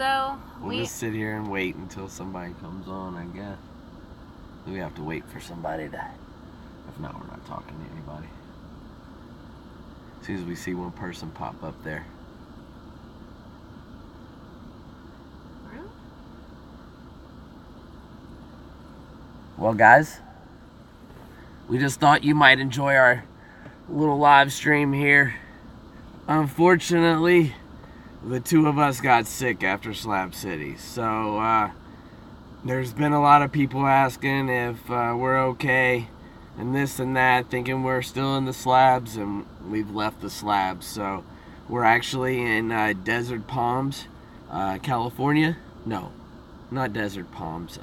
So we'll just sit here and wait until somebody comes on, I guess. We have to wait for somebody to. If not, we're not talking to anybody. As soon as we see one person pop up there. Really? Well, guys, we just thought you might enjoy our little live stream here. Unfortunately, the two of us got sick after Slab City, so there's been a lot of people asking if we're okay and this and that, thinking we're still in the slabs, and we've left the slabs. So we're actually in Desert Palms, California. No, not Desert Palms.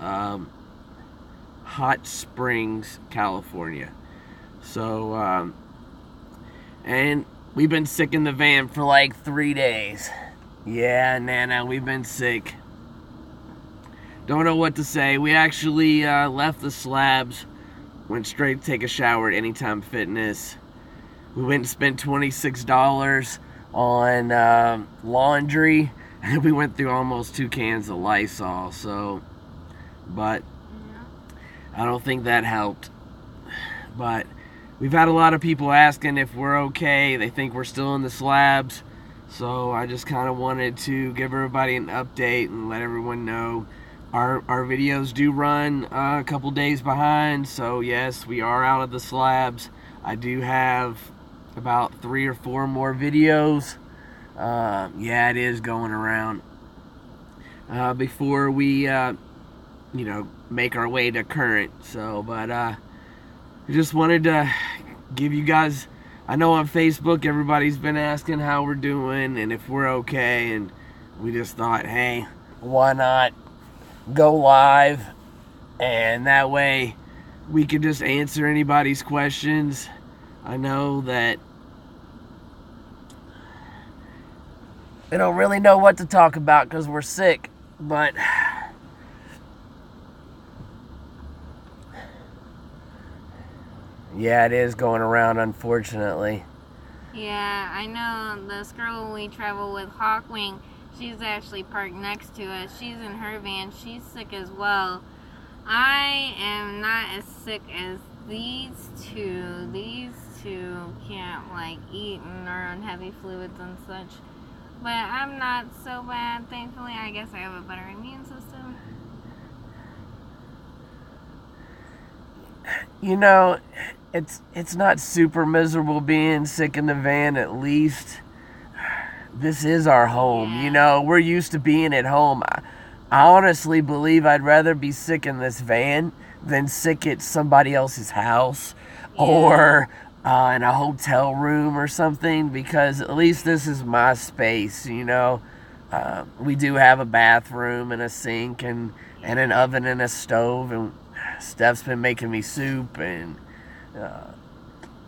Hot Springs, California. So, and we've been sick in the van for like 3 days. Yeah, Nana, we've been sick. Don't know what to say. We actually left the slabs, went straight to take a shower at Anytime Fitness. We went and spent $26 on laundry, and we went through almost 2 cans of Lysol. So, but I don't think that helped. But we've had a lot of people asking if we're okay. They think we're still in the slabs. So I just kind of wanted to give everybody an update and let everyone know our videos do run a couple days behind. So yes, we are out of the slabs. I do have about 3 or 4 more videos. Yeah, it is going around. Before we, make our way to current. So, but I just wanted to give you guys. I know on Facebook everybody's been asking how we're doing and if we're okay, and we just thought, hey, why not go live, and that way we could just answer anybody's questions. I know that we don't really know what to talk about because we're sick, but yeah, it is going around, unfortunately. Yeah, I know this girl we travel with, Hawkwing, she's actually parked next to us. She's in her van. She's sick as well. I am not as sick as these two. These two can't, like, eat and are on heavy fluids and such. But I'm not so bad, thankfully. I guess I have a better immune system. You know, it's not super miserable being sick in the van. At least this is our home. Yeah. You know, we're used to being at home. I honestly believe I'd rather be sick in this van than sick at somebody else's house, yeah, or in a hotel room or something, because at least this is my space, you know. We do have a bathroom and a sink and an oven and a stove, and Steph's been making me soup and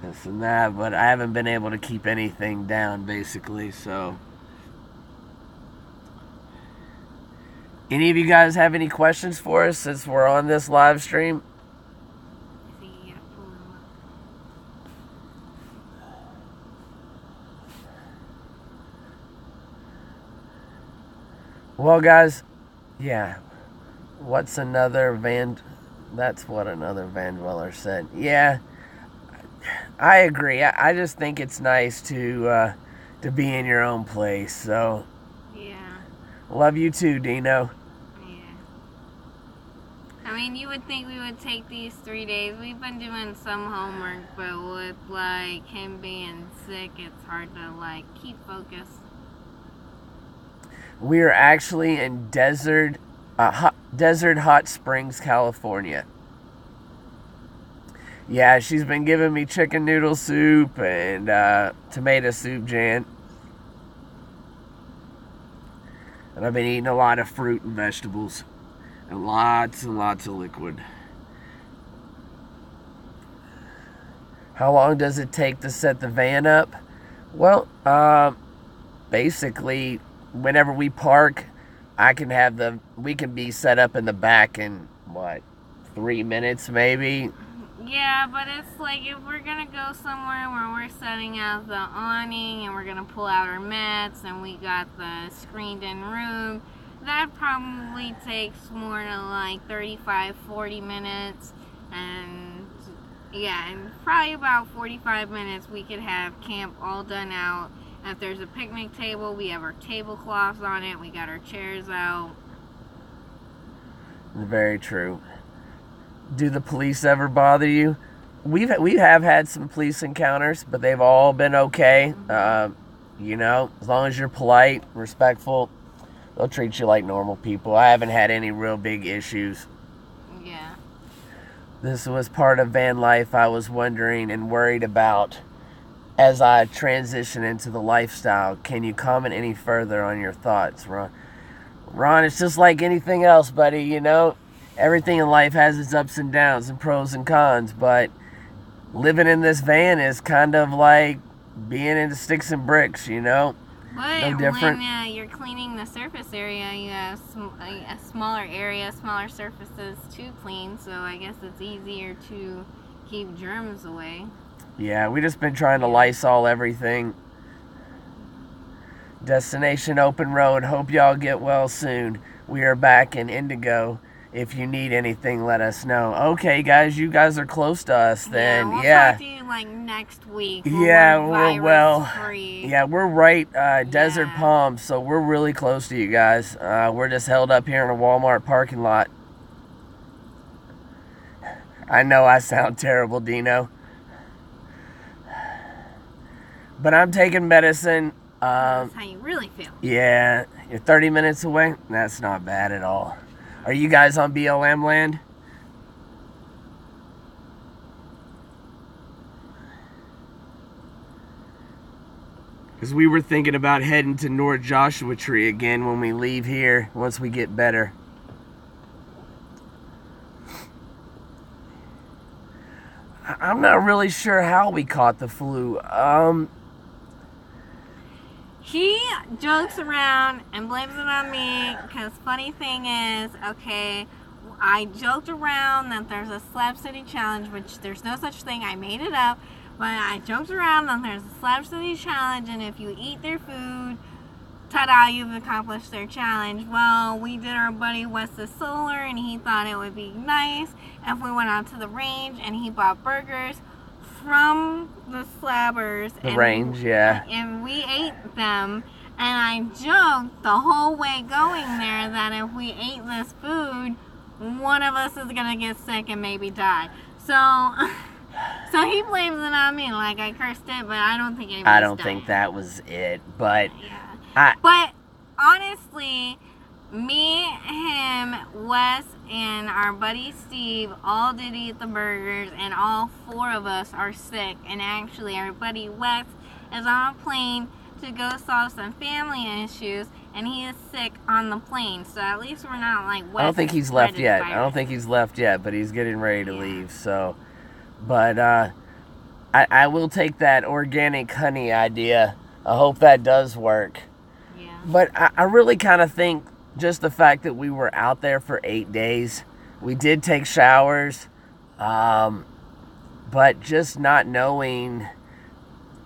this and that, but I haven't been able to keep anything down, basically. So, any of you guys have any questions for us since we're on this live stream? Well, guys, yeah. What's another van? That's what another van dweller said. Yeah, I agree. I just think it's nice to be in your own place. So, yeah. Love you too, Dino. Yeah. I mean, you would think we would take these 3 days. We've been doing some homework, but with, like, him being sick, it's hard to, like, keep focus. We're actually in Desert Hot Springs, California. Yeah, she's been giving me chicken noodle soup and tomato soup, Jan. And I've been eating a lot of fruit and vegetables. And lots of liquid. How long does it take to set the van up? Well, basically, whenever we park, we can be set up in the back in, 3 minutes maybe? Yeah, but it's like if we're gonna go somewhere where we're setting out the awning and we're gonna pull out our mats and we got the screened in room, that probably takes more than like 35-40 minutes, and yeah, in probably about 45 minutes we could have camp all done out. If there's a picnic table, we have our tablecloths on it, we got our chairs out. Very true. Do the police ever bother you? We have had some police encounters, but they've all been okay. You know, as long as you're polite, respectful, they'll treat you like normal people. I haven't had any real big issues. Yeah. This was part of van life I was wondering and worried about as I transition into the lifestyle. Can you comment any further on your thoughts, Ron? Ron, it's just like anything else, buddy, you know? Everything in life has its ups and downs and pros and cons, but living in this van is kind of like being into sticks and bricks, you know? But no different. When you're cleaning the surface area, you have a smaller area, smaller surfaces to clean, so I guess it's easier to keep germs away. Yeah, we just been trying to Lysol everything. Destination Open Road. Hope y'all get well soon. We are back in Indigo. If you need anything, let us know. Okay, guys, you guys are close to us then. We'll yeah. talk to you like next week. Yeah, we're free. Yeah, we're right Desert Palm, so we're really close to you guys. We're just held up here in a Walmart parking lot. I know I sound terrible, Dino. But I'm taking medicine. That's how you really feel. Yeah, you're 30 minutes away? That's not bad at all. Are you guys on BLM land? Because we were thinking about heading to North Joshua Tree again when we leave here, once we get better. I'm not really sure how we caught the flu. He jokes around and blames it on me, because funny thing is, okay, I joked around that there's a Slab City Challenge, which there's no such thing, I made it up, but I joked around that there's a Slab City Challenge, and if you eat their food, ta-da, you've accomplished their challenge. Well, we did our buddy Wes's Solar, and he thought it would be nice if we went out to the range, and he bought burgers from the slabbers. The range, yeah. And we ate them, and I joked the whole way going there that if we ate this food, one of us is gonna get sick and maybe die. So he blames it on me, like I cursed it, but I don't think anybody's I don't dying. think that was it, but Yeah. But honestly, me, him, Wes, and our buddy Steve all did eat the burgers, and all four of us are sick. And actually, our buddy Wes is on a plane to go solve some family issues, and he is sick on the plane. So at least we're not like Wes. I don't think he's left yet. I don't think he's left yet, but he's getting ready to leave. So, but I will take that organic honey idea. I hope that does work. Yeah. But I really kind of think just the fact that we were out there for 8 days, we did take showers, but just not knowing,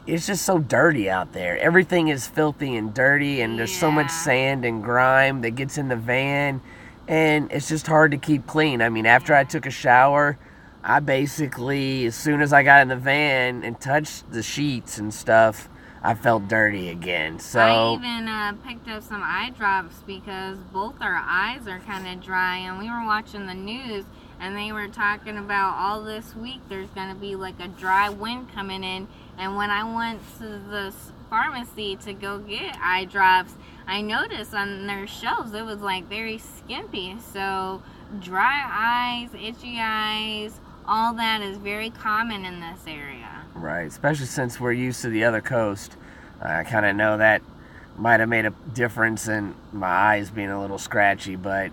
it's just so dirty out there. Everything is filthy and dirty, and there's so much sand and grime that gets in the van, and it's just hard to keep clean. I mean, after I took a shower, I basically, as soon as I got in the van and touched the sheets and stuff, I felt dirty again. So I even picked up some eye drops because both our eyes are kind of dry, and we were watching the news, and they were talking about all this week there's going to be like a dry wind coming in. And when I went to the pharmacy to go get eye drops, I noticed on their shelves it was like very skimpy. So dry eyes, itchy eyes, all that is very common in this area. Right, especially since we're used to the other coast. I kind of know that might have made a difference in my eyes being a little scratchy, but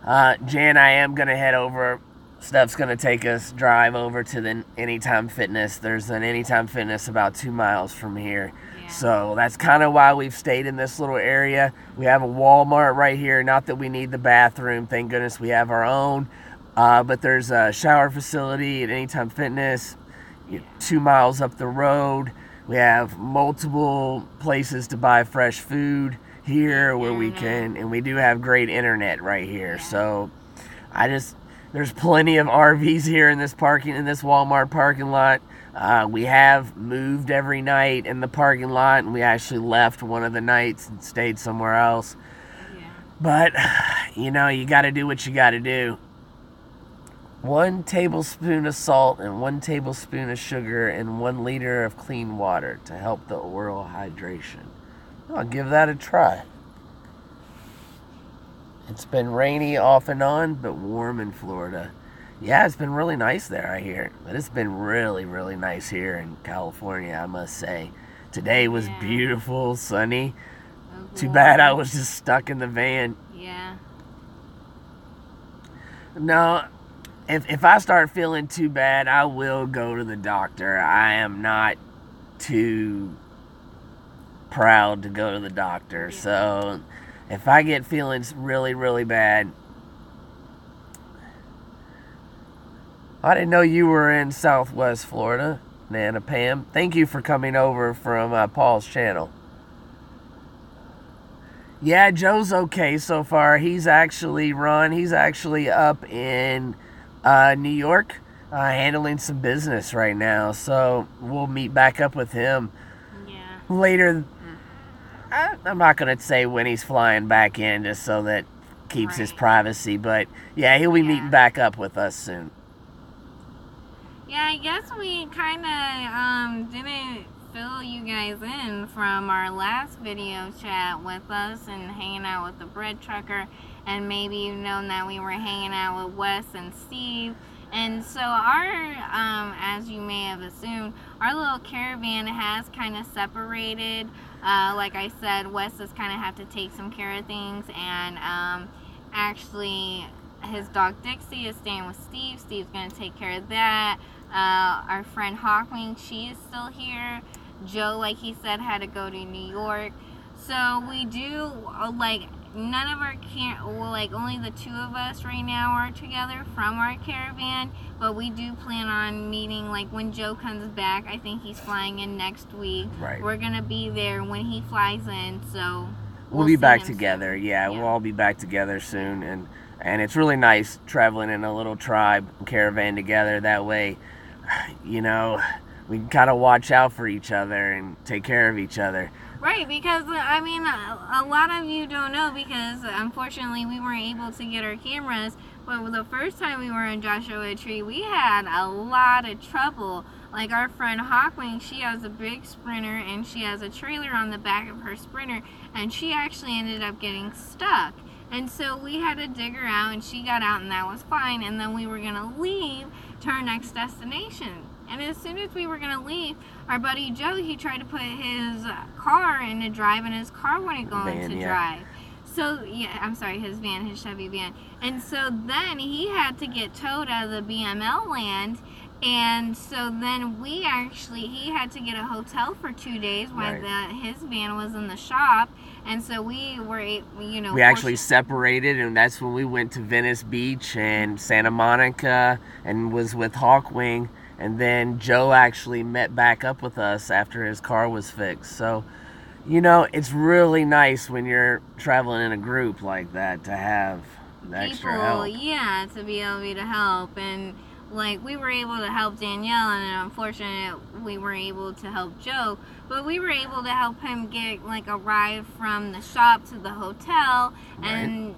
Jan, I am going to head over. Steph's going to take us drive over to the Anytime Fitness. There's an Anytime Fitness about 2 miles from here. Yeah. So that's kind of why we've stayed in this little area. We have a Walmart right here. Not that we need the bathroom. Thank goodness we have our own. But there's a shower facility at Anytime Fitness. 2 miles up the road. We have multiple places to buy fresh food here where we can, and we do have great internet right here. Yeah. So there's plenty of RVs here in this Walmart parking lot. We have moved every night in the parking lot, and we actually left one of the nights and stayed somewhere else. Yeah. But, you know, you got to do what you got to do. 1 tablespoon of salt and 1 tablespoon of sugar and 1 liter of clean water to help the oral hydration. I'll give that a try. It's been rainy off and on, but warm in Florida. Yeah, it's been really nice there, I hear. But it's been really, really nice here in California, I must say. Today was beautiful, sunny. Too bad I was just stuck in the van. Yeah. No, if I start feeling too bad, I will go to the doctor. I am not too proud to go to the doctor. Yeah. So if I get feeling really, really bad, I didn't know you were in Southwest Florida, Nana Pam. Thank you for coming over from Paul's channel. Yeah, Joe's okay so far. He's actually up in New York, handling some business right now. So we'll meet back up with him later. I'm not going to say when he's flying back in, just so that keeps his privacy. But yeah, he'll be meeting back up with us soon. Yeah, I guess we kind of didn't fill you guys in from our last video chat with us and hanging out with the bread trucker, and maybe you've known that we were hanging out with Wes and Steve. And so our, as you may have assumed, our little caravan has kind of separated. Like I said, Wes has kind of have to take some care of things, and actually his dog Dixie is staying with Steve. Steve's going to take care of that. Our friend Hawkwing, she is still here. Joe, like he said, had to go to New York. So we do, like, none of our, only the 2 of us right now are together from our caravan. But we do plan on meeting, like, when Joe comes back. I think he's flying in next week. Right. We're going to be there when he flies in, so we'll be back together. Yeah, we'll all be back together soon. And it's really nice traveling in a little tribe caravan together. That way, you know, we can kind of watch out for each other and take care of each other. Right, because, I mean, a lot of you don't know, because unfortunately we weren't able to get our cameras, but the first time we were in Joshua Tree, we had a lot of trouble. Like our friend Hawkwing, she has a big Sprinter, and she has a trailer on the back of her Sprinter, and she actually ended up getting stuck. And so we had to dig her out, and she got out, and that was fine. And then we were going to leave to our next destination. And as soon as we were going to leave, our buddy Joe, he tried to put his car into drive, and his car wouldn't go into drive. So, yeah, I'm sorry, his van, his Chevy van. And so then he had to get towed out of the BML land. And so then he had to get a hotel for 2 days while his van was in the shop. And so we were, you know, we actually separated, and that's when we went to Venice Beach and Santa Monica and was with Hawkwing. And then Joe actually met back up with us after his car was fixed. So, you know, it's really nice when you're traveling in a group like that to have the extra help. Yeah, to be able to help. And like, we were able to help Danielle, and unfortunately we weren't able to help Joe, but we were able to help him get like a ride from the shop to the hotel. And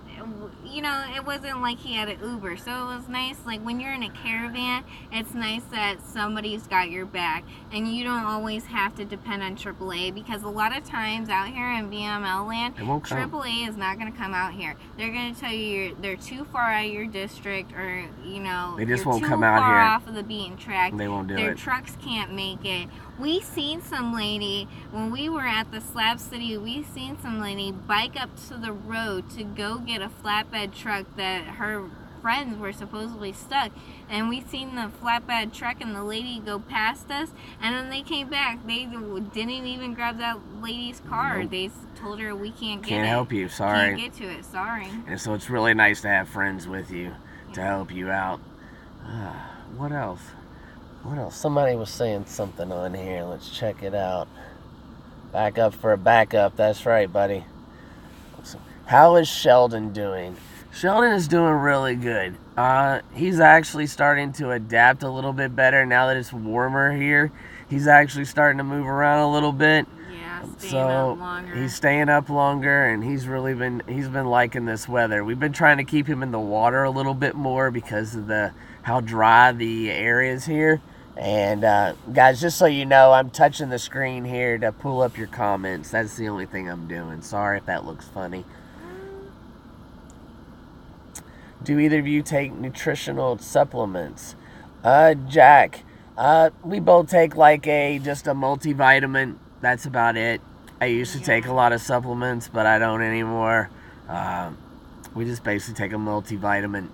you know, it wasn't like he had an Uber, so it was nice. Like, when you're in a caravan, it's nice that somebody's got your back, and you don't always have to depend on AAA, because a lot of times out here in BML land, AAA is not going to come out here. They're going to tell you they're too far out of your district, or, you know, they just you're won't too come out far here. off of the beaten track. They won't do Their it. trucks can't make it. We seen some lady, when we were at the Slab City, we seen some lady bike up to the road to go get a flatbed truck that her friends were supposedly stuck. And we seen the flatbed truck and the lady go past us, and then they came back. They didn't even grab that lady's car. Nope. They told her, we can't get it. Can't help you, sorry. Can't get to it, sorry. And so it's really nice to have friends with you to help you out. What else? What else? Somebody was saying something on here. Let's check it out. Back up for a backup. That's right, buddy. How is Sheldon doing? Sheldon is doing really good. He's actually starting to adapt a little bit better now that it's warmer here. He's actually starting to move around a little bit. Yeah, staying up longer. He's staying up longer, and he's been liking this weather. We've been trying to keep him in the water a little bit more because of how dry the air is here. And guys, just so you know, I'm touching the screen here to pull up your comments. That's the only thing I'm doing. Sorry if that looks funny. Do either of you take nutritional supplements? Jack, we both take like just a multivitamin. That's about it. I used to take a lot of supplements, but I don't anymore. We just basically take a multivitamin.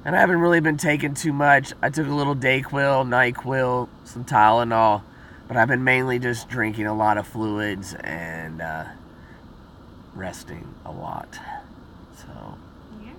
And I haven't really been taking too much. I took a little Dayquil, NyQuil, some Tylenol, but I've been mainly just drinking a lot of fluids and resting a lot. So, yeah.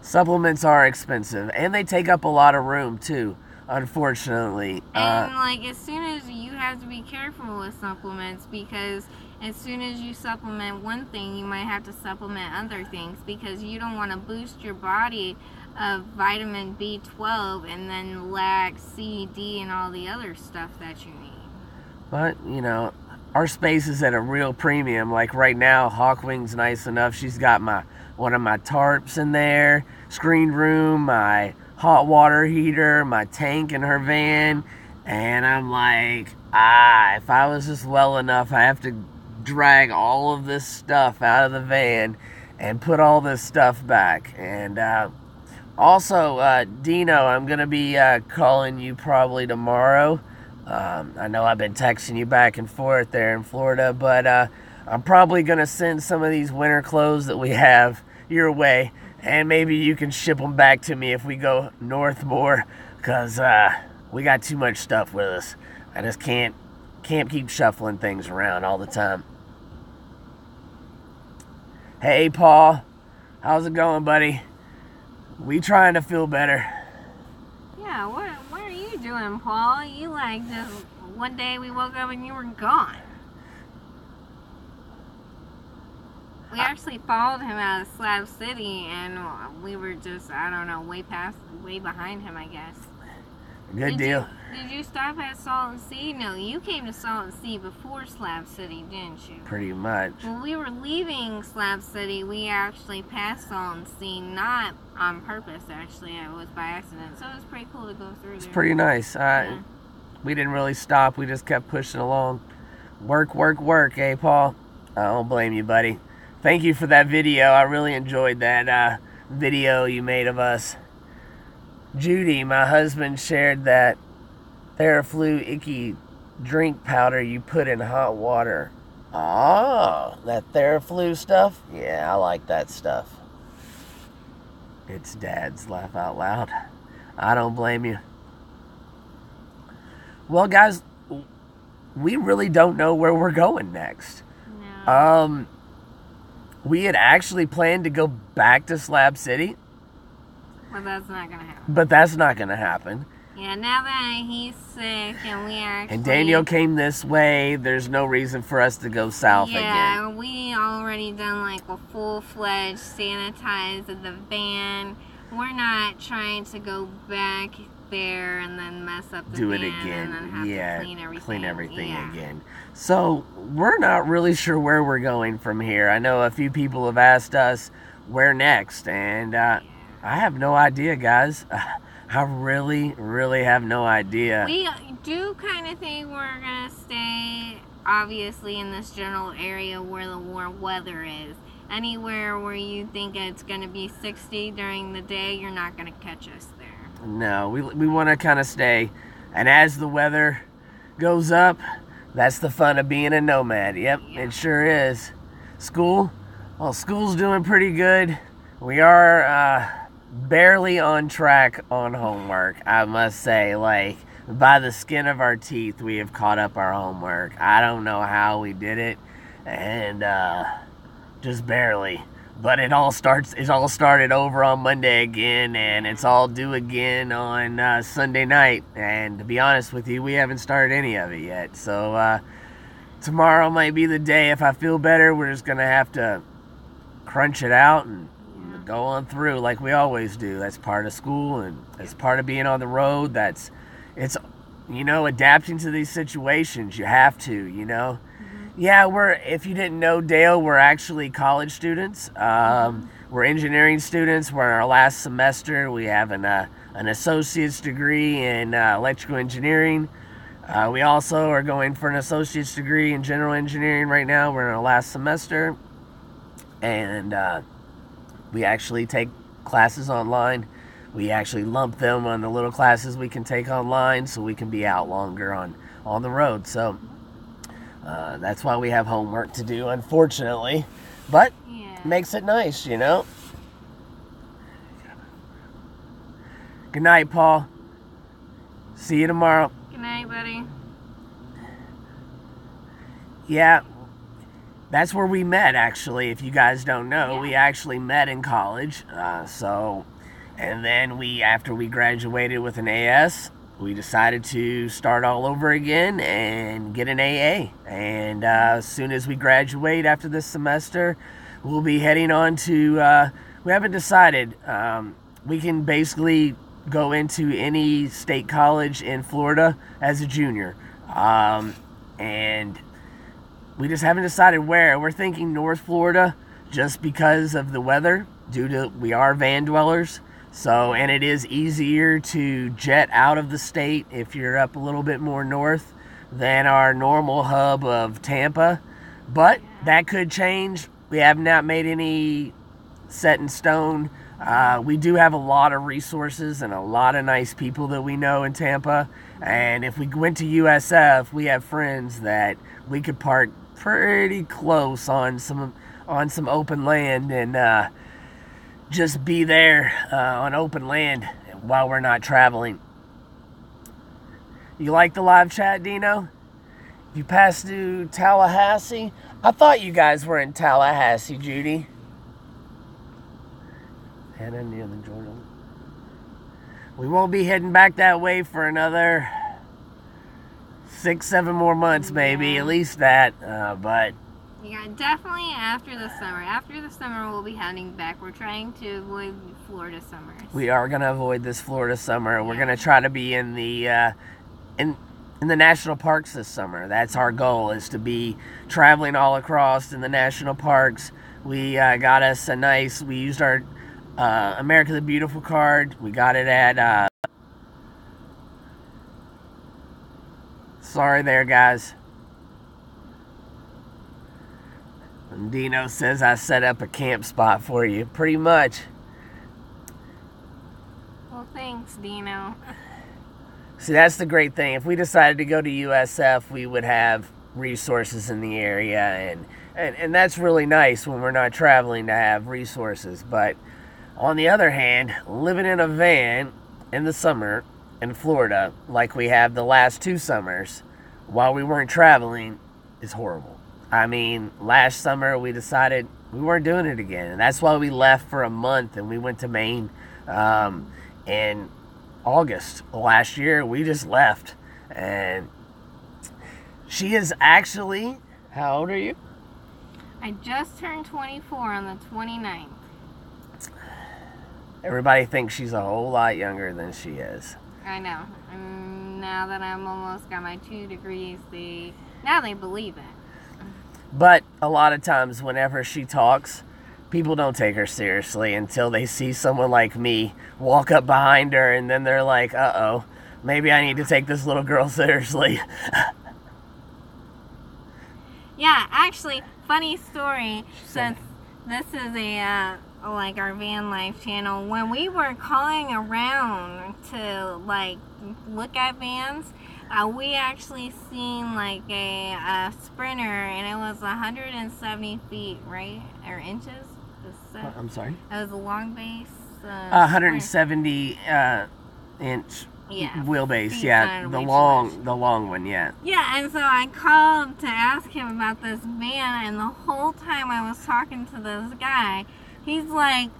Supplements are expensive, and they take up a lot of room too, unfortunately. And like, as soon as you have to be careful with supplements, because as soon as you supplement one thing, you might have to supplement other things, because you don't want to boost your body of vitamin B12 and then lack C, D, and all the other stuff that you need. But, you know, our space is at a real premium. Like right now, Hawkwing's nice enough. She's got one of my tarps in there, screen room, my hot water heater, my tank in her van. And I'm like, if I was just well enough, I have to drag all of this stuff out of the van and put all this stuff back. And also, Dino, I'm going to be calling you probably tomorrow. I know I've been texting you back and forth there in Florida, but I'm probably going to send some of these winter clothes that we have your way, and maybe you can ship them back to me if we go north more, because we got too much stuff with us. I just can't keep shuffling things around all the time. Hey, Paul. How's it going, buddy? We trying to feel better. Yeah, what are you doing, Paul? You like just one day we woke up and you were gone. We actually followed him out of Slab City, and we were just, I don't know, way behind him, I guess. Good deal. Did you stop at Salton Sea? No, you came to Salton Sea before Slab City, didn't you? Pretty much. When we were leaving Slab City, we actually passed Salton Sea, not on purpose, actually. It was by accident. So it was pretty cool to go through there. It's pretty nice. Yeah. We didn't really stop. We just kept pushing along. Work, eh, Paul? I don't blame you, buddy. Thank you for that video. I really enjoyed that video you made of us. Judy, my husband, shared that Theraflu icky drink powder you put in hot water. Oh, that Theraflu stuff? Yeah, I like that stuff. It's Dad's laugh out loud. I don't blame you. Well, guys, we really don't know where we're going next. No. We had actually planned to go back to Slab City. But that's not going to happen. But that's not going to happen. Yeah, now that he's sick and we actually... And Daniel came this way, there's no reason for us to go south again. Yeah, we already done like a full-fledged sanitize of the van. We're not trying to go back there and then mess up the Do van it again. and then have to clean everything. Again. So, we're not really sure where we're going from here. I know a few people have asked us where next, and I have no idea, guys. I really, really have no idea. We do kind of think we're going to stay, obviously, in this general area where the warm weather is. Anywhere where you think it's going to be 60 during the day, you're not going to catch us there. No, we want to kind of stay. And as the weather goes up, that's the fun of being a nomad. Yep, Yeah. It sure is. School? Well, school's doing pretty good. We are barely on track on homework, I must say. Like, by the skin of our teeth, we have caught up our homework. I don't know how we did it, and just barely. But it all started over on Monday again, and it's all due again on Sunday night. And to be honest with you, we haven't started any of it yet. So tomorrow might be the day. If I feel better, we're just going to have to crunch it out and go on through like we always do. That's part of school, and it's part of being on the road. It's adapting to these situations. You have to, Yeah, if you didn't know, Dale, we're actually college students. We're engineering students. We're in our last semester. We have an associate's degree in electrical engineering. We also are going for an associate's degree in general engineering right now. We're in our last semester. And we actually take classes online. We actually lump them on the little classes we can take online so we can be out longer on the road. So that's why we have homework to do, unfortunately. But makes it nice, Good night, Paul. See you tomorrow. Good night, buddy. Yeah, that's where we met, actually, if you guys don't know. Yeah. We actually met in college. And then after we graduated with an AS, we decided to start all over again and get an AA. And as soon as we graduate after this semester, we'll be heading on to, we haven't decided. We can basically go into any state college in Florida as a junior. And we just haven't decided where. We're thinking North Florida just because of the weather, we are van dwellers. So, and it is easier to jet out of the state if you're up a little bit more north than our normal hub of Tampa. But that could change. We have not made any set in stone. We do have a lot of resources and a lot of nice people that we know in Tampa. And if we went to USF, we have friends that we could park pretty close on some open land and just be there on open land while we're not traveling. You like the live chat, Dino? You passed through Tallahassee? I thought you guys were in Tallahassee, Judy. Hannah near the Jordan. We won't be heading back that way for another 6-7 more months, maybe, at least that. But yeah, definitely after the summer. After the summer, we'll be heading back. We're trying to avoid Florida summers. We are going to avoid this Florida summer. We're going to try to be in the in the national parks this summer. That's our goal, is to be traveling all across in the national parks. We got us we used our America the Beautiful card. We got it at sorry there, guys. And Dino says I set up a camp spot for you. Pretty much. Well, thanks, Dino. See, that's the great thing. If we decided to go to USF, we would have resources in the area. And that's really nice when we're not traveling to have resources. But on the other hand, living in a van in the summer in Florida, like we have the last 2 summers, while we weren't traveling, is horrible. I mean, last summer we decided we weren't doing it again. And that's why we left for a month and we went to Maine in August last year. We just left. And she is actually, how old are you? I just turned 24 on the 29th. Everybody thinks she's a whole lot younger than she is. I know. And now that I'm almost got my 2 degrees, now they believe it. But a lot of times whenever she talks, people don't take her seriously until they see someone like me walk up behind her, and then they're like, uh-oh, maybe I need to take this little girl seriously. Yeah, actually, funny story, since this is like our van life channel, when we were calling around to look at vans, we actually seen like a Sprinter, and it was 170 feet, right? Or inches? I'm sorry? It was a long base. 170 inch wheelbase, yeah. The long one, yeah. Yeah, and so I called to ask him about this van, and the whole time I was talking to this guy, he's like,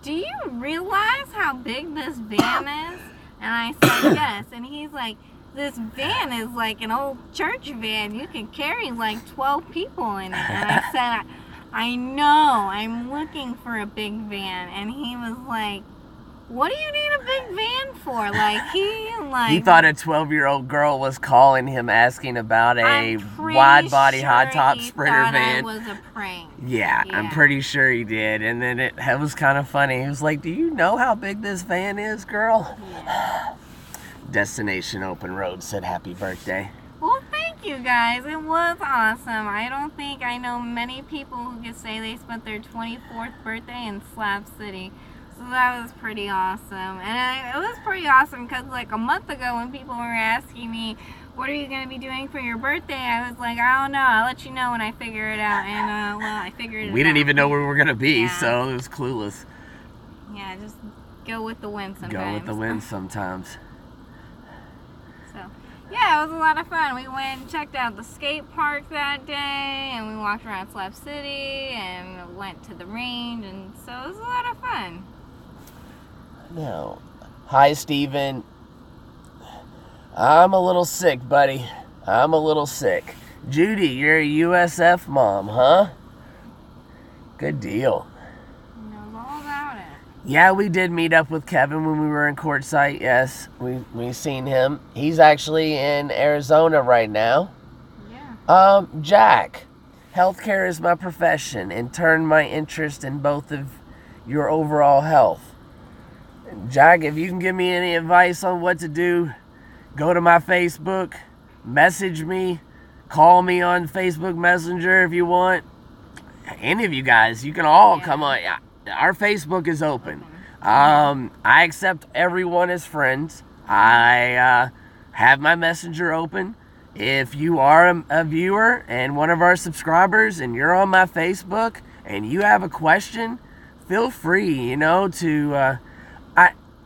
"Do you realize how big this van is?" And I said, "Yes." And he's like, this van is like an old church van. You can carry like 12 people in it. And I said, I know, I'm looking for a big van. And he was like, what do you need a big van for? He thought a 12-year-old girl was calling him asking about a wide-body hot-top Sprinter van. It was a prank. Yeah, I'm pretty sure he did. And then it was kind of funny. He was like, do you know how big this van is, girl? Yeah. Destination Open Road said happy birthday. Well, thank you guys. It was awesome. I don't think I know many people who could say they spent their 24th birthday in Slab City. So that was pretty awesome. And it was pretty awesome because like a month ago when people were asking me, what are you going to be doing for your birthday? I was like, I don't know. I'll let you know when I figure it out. And, well, I figured it out. We didn't even know where we were going to be, so it was clueless. Yeah, just go with the wind sometimes. Go with the wind sometimes. So, yeah, it was a lot of fun. We went and checked out the skate park that day, and we walked around Slab City, and went to the range, and so it was a lot of fun. No. Hi, Steven. I'm a little sick, buddy. I'm a little sick. Judy, you're a USF mom, huh? Good deal. He knows all about it. Yeah, we did meet up with Kevin when we were in Quartzsite. Yes, we seen him. He's actually in Arizona right now. Yeah. Jack, healthcare is my profession and turned my interest in both of your overall health. Jack, if you can give me any advice on what to do, go to my Facebook, message me, call me on Facebook Messenger if you want. Any of you guys, you can all come on. Our Facebook is open. I accept everyone as friends. I have my Messenger open. If you are a viewer and one of our subscribers and you're on my Facebook and you have a question, feel free, to...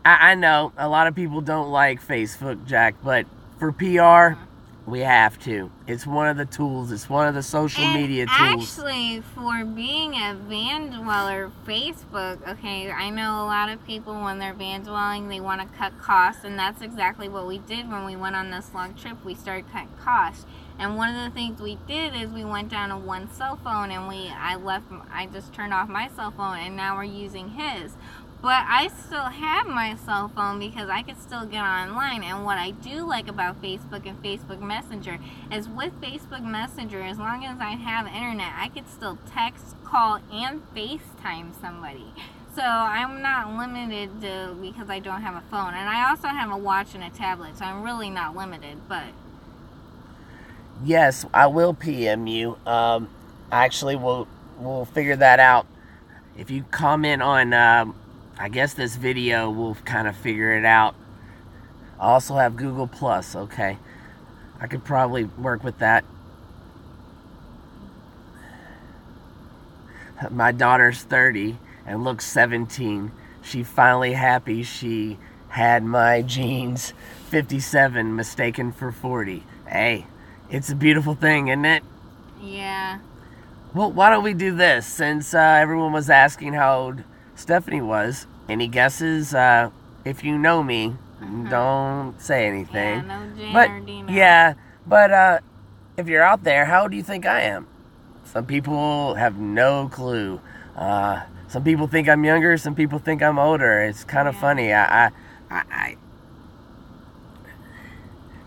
I know a lot of people don't like Facebook, Jack, but for PR, we have to. It's one of the tools. It's one of the social media tools. Actually, for being a van dweller, Facebook, okay, I know a lot of people when they're van dwelling, they want to cut costs, and that's exactly what we did when we went on this long trip. We started cutting costs. And one of the things we did is we went down to one cell phone, and I just turned off my cell phone, and now we're using his. But I still have my cell phone because I can still get online. And what I do like about Facebook and Facebook Messenger is with Facebook Messenger, as long as I have internet, I could still text, call, and FaceTime somebody. So I'm not limited because I don't have a phone. And I also have a watch and a tablet, so I'm really not limited. But yes, I will PM you. Actually, we'll figure that out. If you comment on... I guess this video will kind of figure it out. I also have Google Plus, okay. I could probably work with that. My daughter's 30 and looks 17. She finally happy she had my jeans 57 mistaken for 40. Hey, it's a beautiful thing, isn't it? Yeah. Well, why don't we do this? Since everyone was asking how old Stephanie was. Any guesses? If you know me, don't say anything. Yeah, no Jan or Dina. Yeah, but if you're out there, how old do you think I am? Some people have no clue. Some people think I'm younger. Some people think I'm older. It's kind of funny. I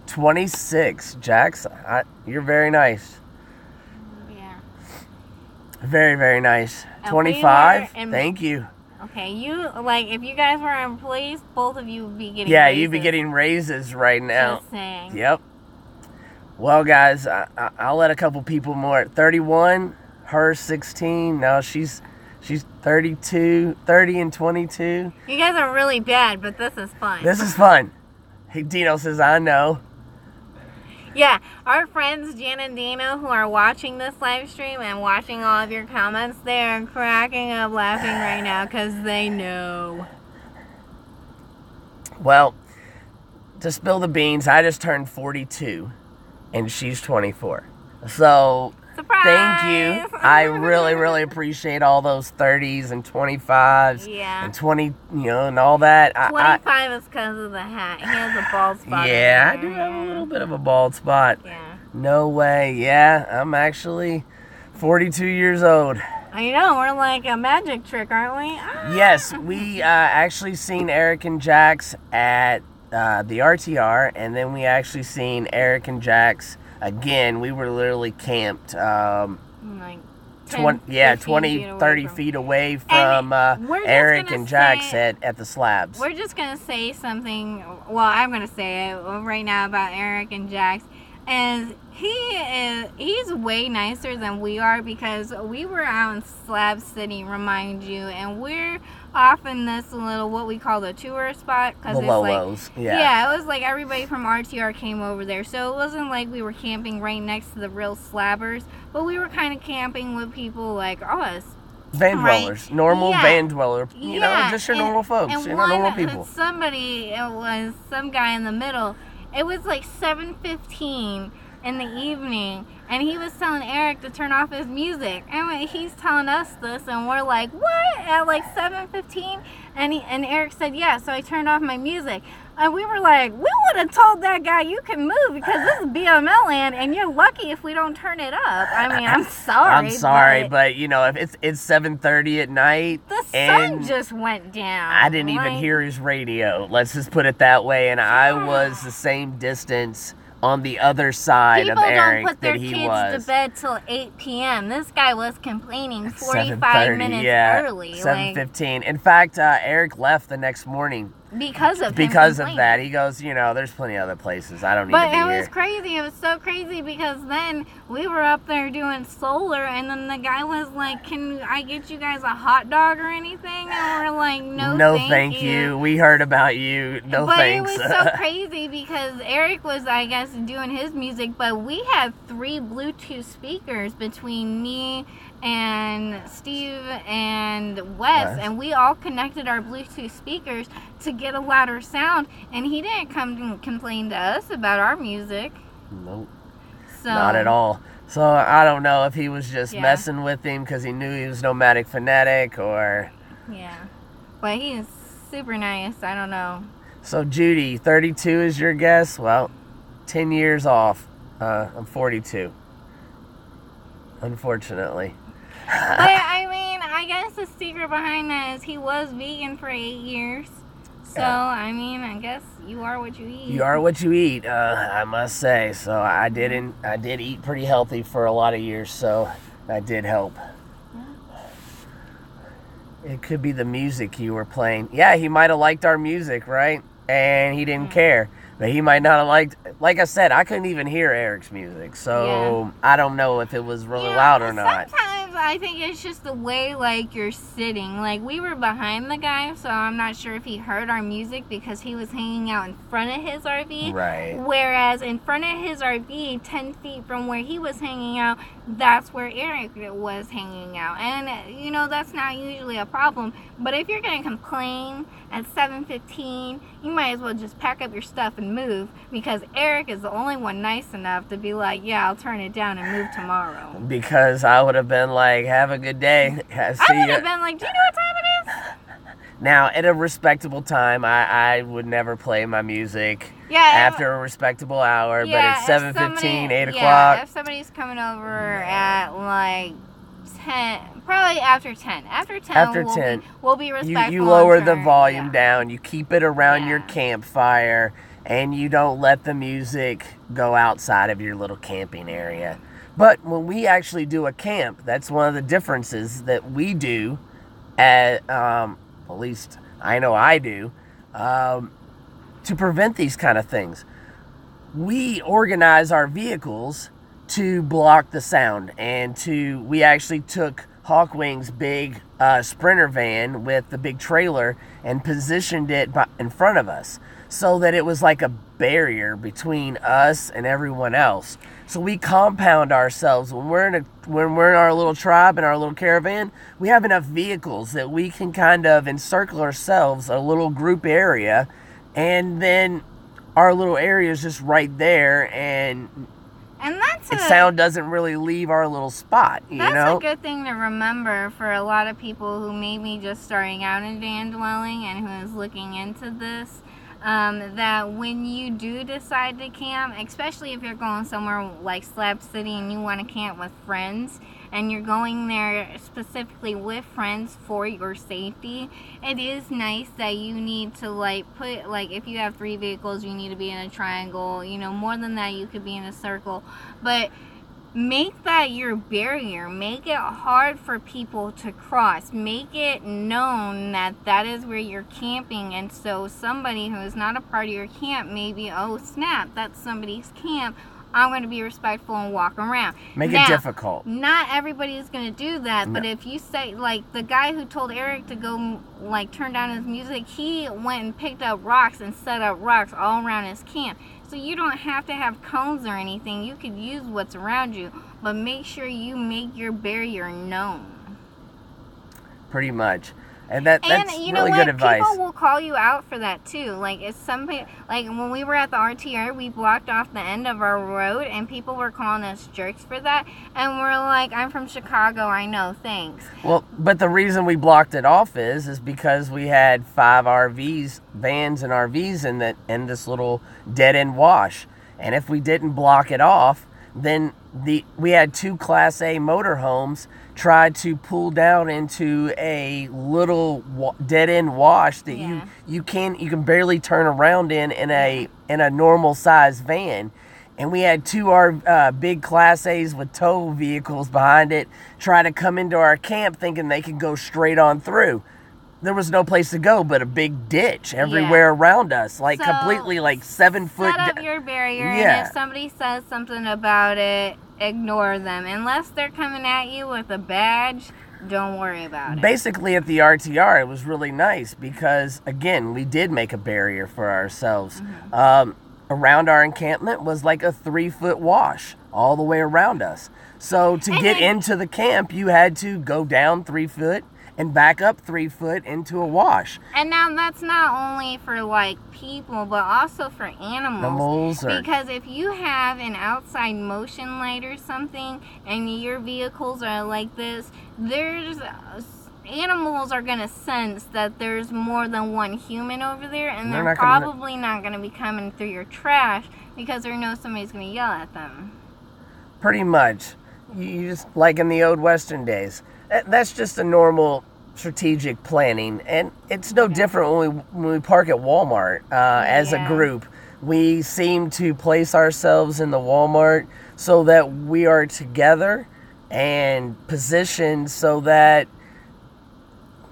26, Jax. You're very nice. Yeah. Very, very nice. 25. Thank you. Okay, if you guys were employees, both of you would be getting raises. Yeah, you'd be getting raises right now. Just saying. Yep. Well, guys, I'll let a couple people more. 31, her 16. Now she's 32, 30 and 22. You guys are really bad, but this is fun. This is fun. Hey, Dino says, I know. Yeah, our friends Jan and Dino who are watching this live stream and watching all of your comments, they are cracking up laughing right now because they know. Well, to spill the beans, I just turned 42 and she's 24. So Surprise! Thank you. I really, really appreciate all those 30s and 25s Yeah. and 20, and all that. 25 is because of the hat. He has a bald spot. Yeah, I do have a little bit of a bald spot. Yeah. No way. Yeah, I'm actually 42 years old. I know, we're like a magic trick, aren't we? Yes, we actually seen Eric and Jax at the RTR, and then we actually seen Eric and Jax again. We were literally camped Like 20, 30 feet away from Eric and Jax at the slabs. We're just going to say something, well, I'm going to say it right now about Eric and Jax. And he's way nicer than we are, because we were out in Slab City, remind you, and we're off in this little, what we call the tourist spot. The Lolos, yeah, it was like everybody from RTR came over there. So it wasn't like we were camping right next to the real slabbers, but we were kind of camping with people like us. Van dwellers, normal van dweller, just your normal folks, and normal people. It was some guy in the middle. It was like 7:15 in the evening, and he was telling Eric to turn off his music. And he's telling us this, and we're like, what? At like 7:15? And Eric said, yeah, so I turned off my music. And we were like, we would have told that guy you can move, because this is BML land, and you're lucky if we don't turn it up. I mean, I'm sorry. I'm sorry, but if it's 7:30 at night, the sun just went down. I didn't even hear his radio. Let's just put it that way. And I was the same distance on the other side of Eric that he was. People don't put their kids to bed till 8 p.m. This guy was complaining 45 minutes early. 7:15. In fact, Eric left the next morning. Because of that. He goes, there's plenty of other places. I don't need to be here. But it was crazy. It was so crazy, because then we were up there doing solar, and then the guy was like, can I get you guys a hot dog or anything? And we're like, no thank you. We heard about you. No thanks. But it was so crazy, because Eric was, I guess, doing his music, but we had 3 Bluetooth speakers between me and Steve and Wes, and we all connected our Bluetooth speakers to get a louder sound, and he didn't come and complain to us about our music. Nope. Not at all. So I don't know if he was just messing with him because he knew he was Nomadic Fanatic, or... Yeah. But he is super nice. I don't know. So Judy, 32 is your guess? Well, 10 years off. I'm 42. Unfortunately. But I mean, I guess the secret behind that is he was vegan for 8 years. So, I mean, I guess you are what you eat. You are what you eat, I must say. So I did eat pretty healthy for a lot of years, so that did help. It could be the music you were playing. Yeah, he might have liked our music, right? And he didn't care. But he might not have liked... Like I said, I couldn't even hear Eric's music. So I don't know if it was really loud or not. Sometimes I think it's just the way, like, you're sitting. Like, we were behind the guy, so I'm not sure if he heard our music because he was hanging out in front of his RV. Right. Whereas in front of his RV, 10 feet from where he was hanging out, that's where Eric was hanging out. And, that's not usually a problem. But if you're going to complain at 7:15, you might as well just pack up your stuff and move, because Eric is the only one nice enough to be like, yeah, I'll turn it down and move tomorrow. Because I would have been like, have a good day. I would have been like, do you know what time it is? Now, at a respectable time, I would never play my music after a respectable hour, but at 7:15, 8 o'clock. Yeah, if somebody's coming over at like 10, probably after 10. After 10, we'll be respectful. You lower the volume down, you keep it around your campfire, and you don't let the music go outside of your little camping area. But when we actually do a camp, that's one of the differences that we do, at least I know I do, to prevent these kind of things. We organize our vehicles to block the sound, and we actually took Hawkwing's big Sprinter van with the big trailer and positioned it in front of us, so that it was like a barrier between us and everyone else. So we compound ourselves. When we're in our little tribe, in our little caravan, we have enough vehicles that we can kind of encircle ourselves a little group area, and then our little area is just right there, and And that's sound doesn't really leave our little spot, you know? That's a good thing to remember for a lot of people who may be just starting out in van dwelling and who is looking into this. That when you do decide to camp, especially if you're going somewhere like Slab City and you want to camp with friends, and you're going there specifically with friends for your safety, it is nice that you need to if you have 3 vehicles, you need to be in a triangle. You know, more than that, you could be in a circle. But make that your barrier. Make it hard for people to cross. Make it known that that is where you're camping. And so somebody who is not a part of your camp may be, oh snap, that's somebody's camp. I'm going to be respectful and walk around. Make it difficult. Not everybody is going to do that, no. But if you say, like the guy who told Eric to go, turn down his music, he went and picked up rocks and set up rocks all around his camp. So you don't have to have cones or anything. You could use what's around you, but make sure you make your barrier known. Pretty much. And that's really good advice. People will call you out for that too. Like if somebody, like when we were at the RTR, we blocked off the end of our road, and people were calling us jerks for that. And we're like, "I'm from Chicago, I know, thanks." Well, but the reason we blocked it off is because we had 5 vans and RVs in this little dead end wash, and if we didn't block it off, then we had 2 Class A motorhomes tried to pull down into a little dead-end wash that you can barely turn around in a normal size van, and we had 2 big Class A's with tow vehicles behind it try to come into our camp thinking they could go straight on through. There was no place to go but a big ditch everywhere around us, completely 7 foot. Set up your barrier, and if somebody says something about it, ignore them. Unless they're coming at you with a badge, don't worry about it. Basically, at the RTR, it was really nice because, again, we did make a barrier for ourselves. Mm-hmm. Around our encampment was like a 3-foot wash all the way around us. So to get into the camp, you had to go down 3 foot and back up 3 foot into a wash. And now that's not only for people, but also for animals. Because if you have an outside motion light or something, and your vehicles are like this, animals are going to sense that there's more than one human over there, and they're probably not going to be coming through your trash because they know somebody's going to yell at them. Pretty much. You just, like in the old Western days. That's just a normal strategic planning, and it's no different when we park at Walmart as a group. We seem to place ourselves in the Walmart so that we are together and positioned so that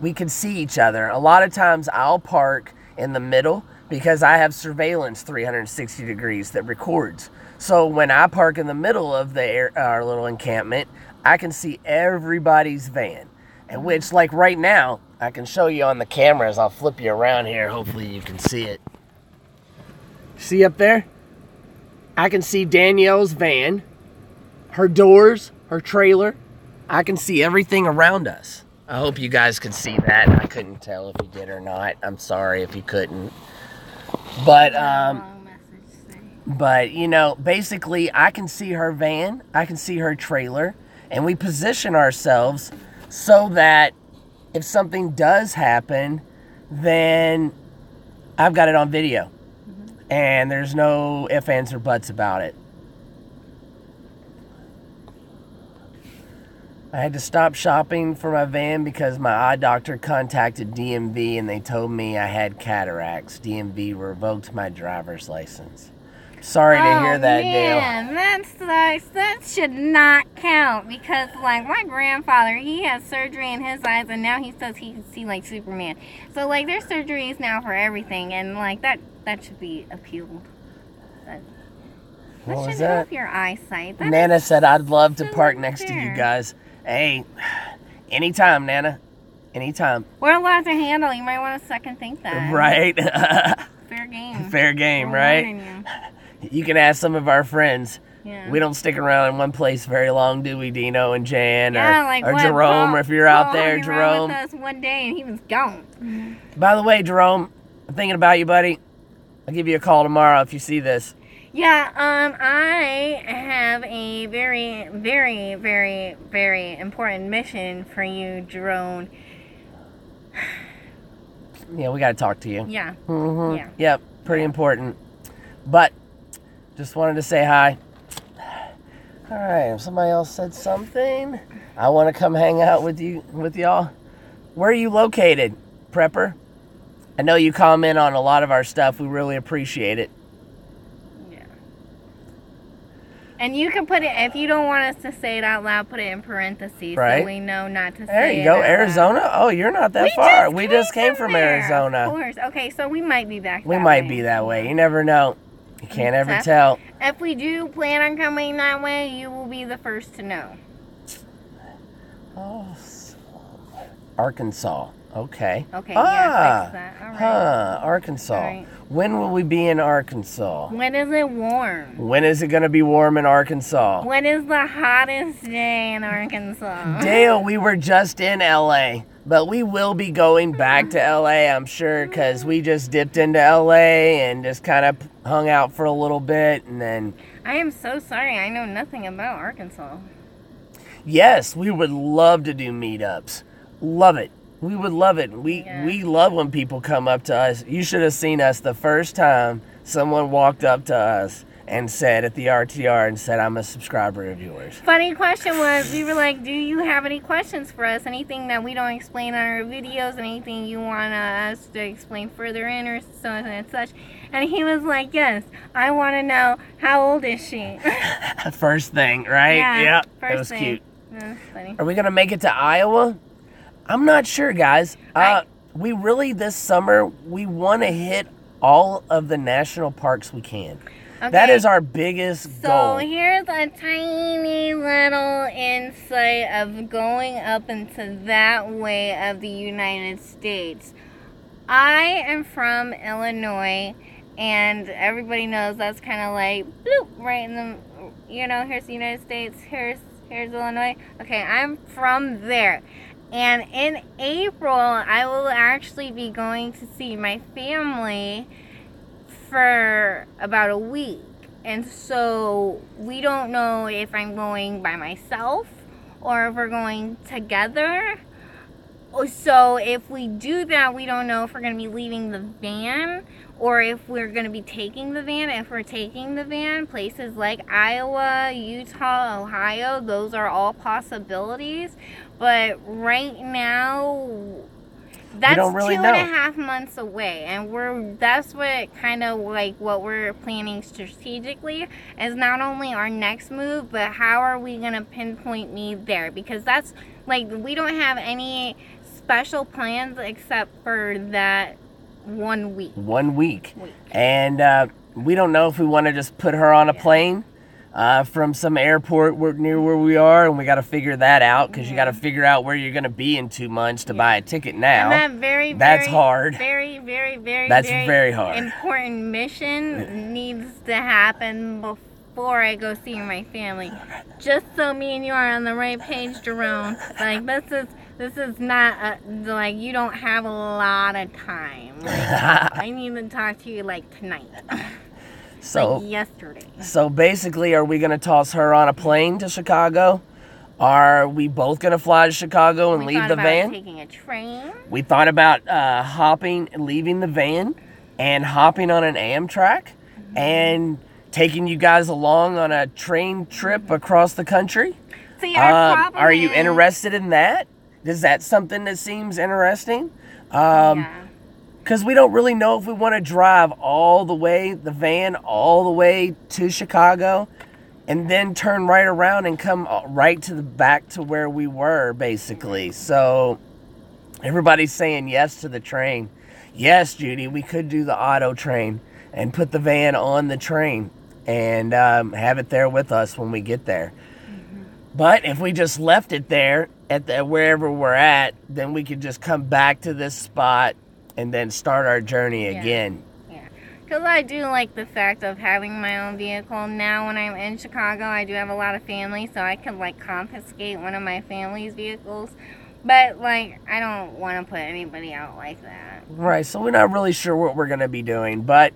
we can see each other. A lot of times I'll park in the middle because I have surveillance 360 degrees that records. So when I park in the middle of our little encampment, I can see everybody's van. And which, right now, I can show you on the cameras. I'll flip you around here. Hopefully you can see it. See up there? I can see Danielle's van, her doors, her trailer. I can see everything around us. I hope you guys can see that. I couldn't tell if you did or not. I'm sorry if you couldn't. But, basically, I can see her van. I can see her trailer. And we position ourselves so that if something does happen, then I've got it on video. Mm-hmm. And there's no ifs, ands, or buts about it. I had to stop shopping for my van because my eye doctor contacted DMV and they told me I had cataracts. DMV revoked my driver's license. Sorry to hear that, Dale. That sucks. That should not count because, my grandfather, he has surgery in his eyes, and now he says he can see like Superman. So, there's surgeries now for everything, and that should be appealed. That should help your eyesight. Nana said I'd love to park next to you guys. Hey, anytime, Nana. Anytime. We're allowed to handle. You might want to second think that. Right. Fair game. Fair game, right? You can ask some of our friends. Yeah. We don't stick around in one place very long, do we, Dino and Jan? Or Jerome, or if you're out there, Jerome. With us one day and he was gone. By the way, Jerome, I'm thinking about you, buddy. I'll give you a call tomorrow if you see this. Yeah, I have a very, very, very, very important mission for you, Jerome. Yeah, we got to talk to you. Yeah. Mm-hmm. Yeah. Yep, pretty important. But just wanted to say hi. All right, if somebody else said something, I want to come hang out with y'all. Where are you located, Prepper? I know you comment on a lot of our stuff. We really appreciate it. Yeah. And you can put it, if you don't want us to say it out loud, put it in parentheses so we know not to say it. There you go, Arizona. Loud. Oh, you're not that far. We just came from Arizona. Of course. Okay, so we might be back. We might be that way. You never know. You can't ever tell. If we do plan on coming that way, you will be the first to know. Oh, Arkansas. Okay. Okay, yeah, fix that. All right. Arkansas. All right. When will we be in Arkansas? When is it warm? When is it going to be warm in Arkansas? When is the hottest day in Arkansas? Dale, we were just in LA, but we will be going back to LA, I'm sure, because we just dipped into LA and just kind of hung out for a little bit, and then... I am so sorry. I know nothing about Arkansas. Yes, we would love to do meetups. Love it. We would love it. We love when people come up to us. You should have seen us the first time someone walked up to us and said at the RTR and said, I'm a subscriber of yours. Funny question was, we were like, do you have any questions for us? Anything that we don't explain on our videos? Anything you want us to explain further in or so and such? And he was like, yes, I want to know, how old is she? First thing, right? Yeah, yep. first That was thing. cute. That's funny. Are we going to make it to Iowa? I'm not sure, guys. We really, this summer, we want to hit all of the national parks we can. Okay. That is our biggest goal. So here's a tiny little insight of going up into that way of the United States. I am from Illinois, and everybody knows that's kind of like, bloop, right in the, here's the United States, here's Illinois. Okay, I'm from there. And in April, I will actually be going to see my family for about a week. And so we don't know if I'm going by myself or if we're going together. So if we do that, we don't know if we're going to be leaving the van or if we're going to be taking the van. If we're taking the van, places like Iowa, Utah, Ohio, those are all possibilities. But right now, that's really 2.5 months away, and that's what kind of like what we're planning strategically is not only our next move, but how are we gonna pinpoint me there? Because that's like we don't have any special plans except for that 1 week. 1 week. And we don't know if we want to just put her on a plane from some airport near where we are, and we got to figure that out because you got to figure out where you're going to be in 2 months to buy a ticket now. And that's hard. Very hard. Important mission needs to happen before I go see my family. Just so me and you are on the right page, Jerome. Like this is not like you don't have a lot of time. Like, I need to talk to you like tonight. So like yesterday. So basically, are we going to toss her on a plane to Chicago? Are we both going to fly to Chicago and leave the van? Taking a train. We thought about leaving the van and hopping on an Amtrak and taking you guys along on a train trip across the country. See, our problem are you interested in that? Is that something that seems interesting? Yeah. Because we don't really know if we want to drive the van all the way to Chicago and then turn right around and come right back to where we were, basically. So everybody's saying yes to the train. Yes, Judy, we could do the auto train and put the van on the train and have it there with us when we get there. Mm-hmm. But if we just left it there wherever we're at, then we could just come back to this spot and then start our journey again. Yeah, because I do like the fact of having my own vehicle. Now when I'm in Chicago, I do have a lot of family, so I can like confiscate one of my family's vehicles. But like, I don't want to put anybody out like that. Right, so we're not really sure what we're going to be doing, but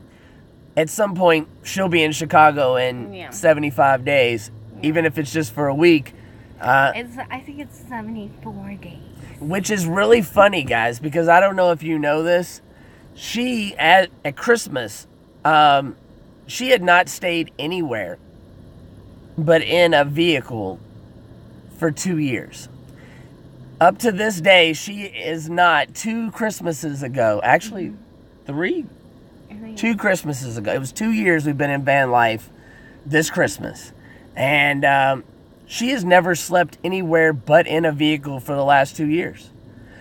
at some point she'll be in Chicago in 75 days, even if it's just for a week. I think it's 74 days. Which is really funny, guys, because I don't know if you know this. She, at Christmas, she had not stayed anywhere but in a vehicle for 2 years. Up to this day, she is not. 2 Christmases ago, actually 3? 2 Christmases ago. It was 2 years we've been in van life this Christmas. And she has never slept anywhere but in a vehicle for the last 2 years.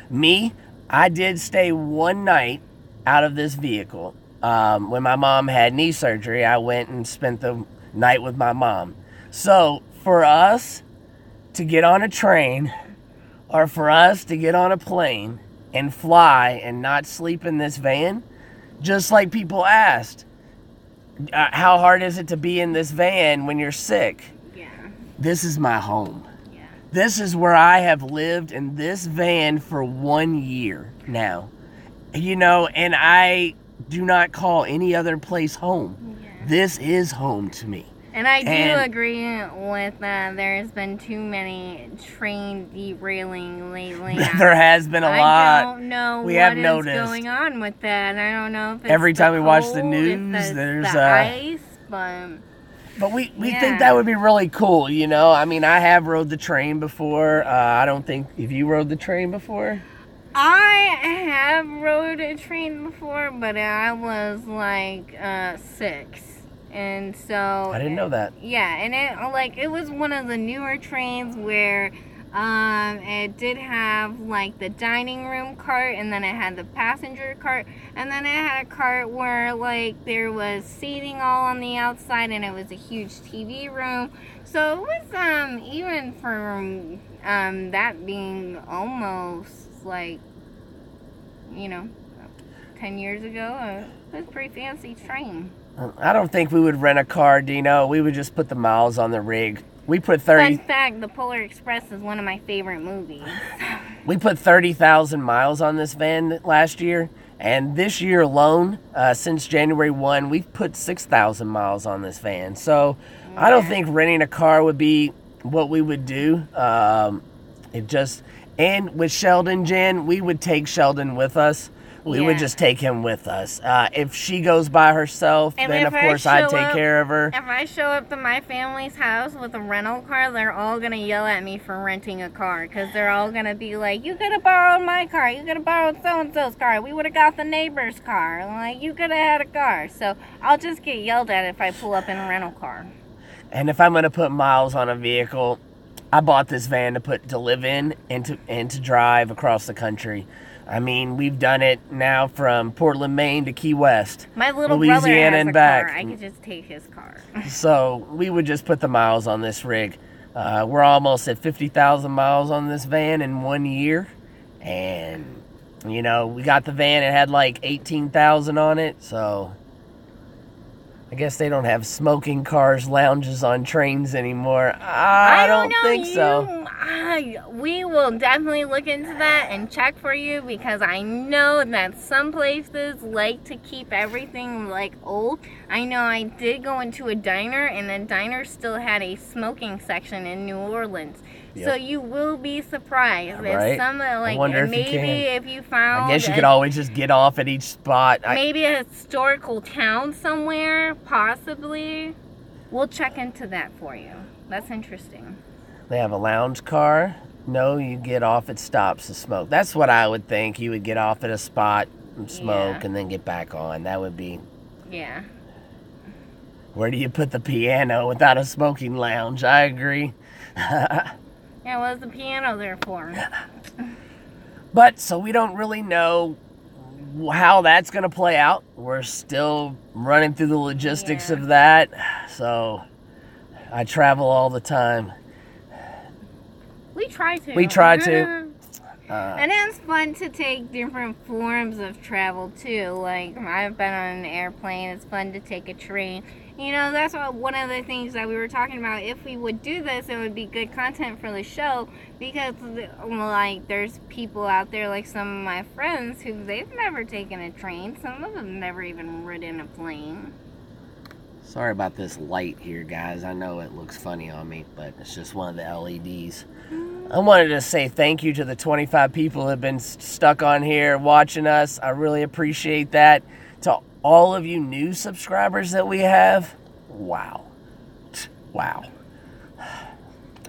Me, I did stay one night out of this vehicle. When my mom had knee surgery, I went and spent the night with my mom. So for us to get on a train, or for us to get on a plane and fly and not sleep in this van, just like people asked, how hard is it to be in this van when you're sick? Yeah. This is my home. Yeah. This is where I have lived in this van for 1 year now. You know, and I do not call any other place home. Yeah. This is home to me. And I do agree with that. There's been too many train derailing lately. There has been a lot. I don't know what is going on with that. I don't know if it's every time we watch the cold, news, there's the ice, but we think that would be really cool, you know? I mean, I have rode the train before. I don't think... Have you rode the train before? I have rode a train before, but I was like 6. And so I didn't know that. Yeah, and it was one of the newer trains where it did have like the dining room cart, and then it had the passenger cart, and then it had a cart where like there was seating all on the outside, and it was a huge TV room. So it was even for that being almost like, you know, 10 years ago, it was a pretty fancy train. I don't think we would rent a car, Dino. We would just put the miles on the rig. We put 30... Fun fact, The Polar Express is one of my favorite movies. We put 30,000 miles on this van last year. And this year alone, since January 1, we've put 6,000 miles on this van. So I don't think renting a car would be what we would do. And with Sheldon, Jen, we would take Sheldon with us. We would just take him with us. If she goes by herself, then of course I'd take care of her. If I show up to my family's house with a rental car, they're all going to yell at me for renting a car. Because they're all going to be like, you could have borrowed my car. You could have borrowed so-and-so's car. We would have got the neighbor's car. Like, you could have had a car. So I'll just get yelled at if I pull up in a rental car. And if I'm going to put miles on a vehicle, I bought this van to live in and to drive across the country. I mean, we've done it now from Portland, Maine to Key West. My little Louisiana brother has and a back. car. I could just take his car. So we would just put the miles on this rig. We're almost at 50,000 miles on this van in 1 year. And, you know, we got the van. It had like 18,000 on it. So I guess they don't have smoking cars, lounges on trains anymore. I don't think so. We will definitely look into that and check for you, because I know that some places like to keep everything like old. I know I did go into a diner, and the diner still had a smoking section in New Orleans. Yep. So you will be surprised if some like if you found. I guess you could always just get off at each spot. Maybe a historical town somewhere, possibly. We'll check into that for you. That's interesting. They have a lounge car. No, you get off at stops to smoke. That's what I would think. You would get off at a spot and smoke and then get back on. That would be... Yeah. Where do you put the piano without a smoking lounge? I agree. Yeah, what's the piano there for? But, so we don't really know how that's going to play out. We're still running through the logistics of that. So, I travel all the time. We try to. And it's fun to take different forms of travel, too. Like, I've been on an airplane. It's fun to take a train. You know, that's one of the things that we were talking about. If we would do this, it would be good content for the show. Because, like, there's people out there, like some of my friends, who they've never taken a train. Some of them never even ridden a plane. Sorry about this light here, guys. I know it looks funny on me, but it's just one of the LEDs. I wanted to say thank you to the 25 people who have been stuck on here watching us. I really appreciate that. To all of you new subscribers that we have, wow. Wow.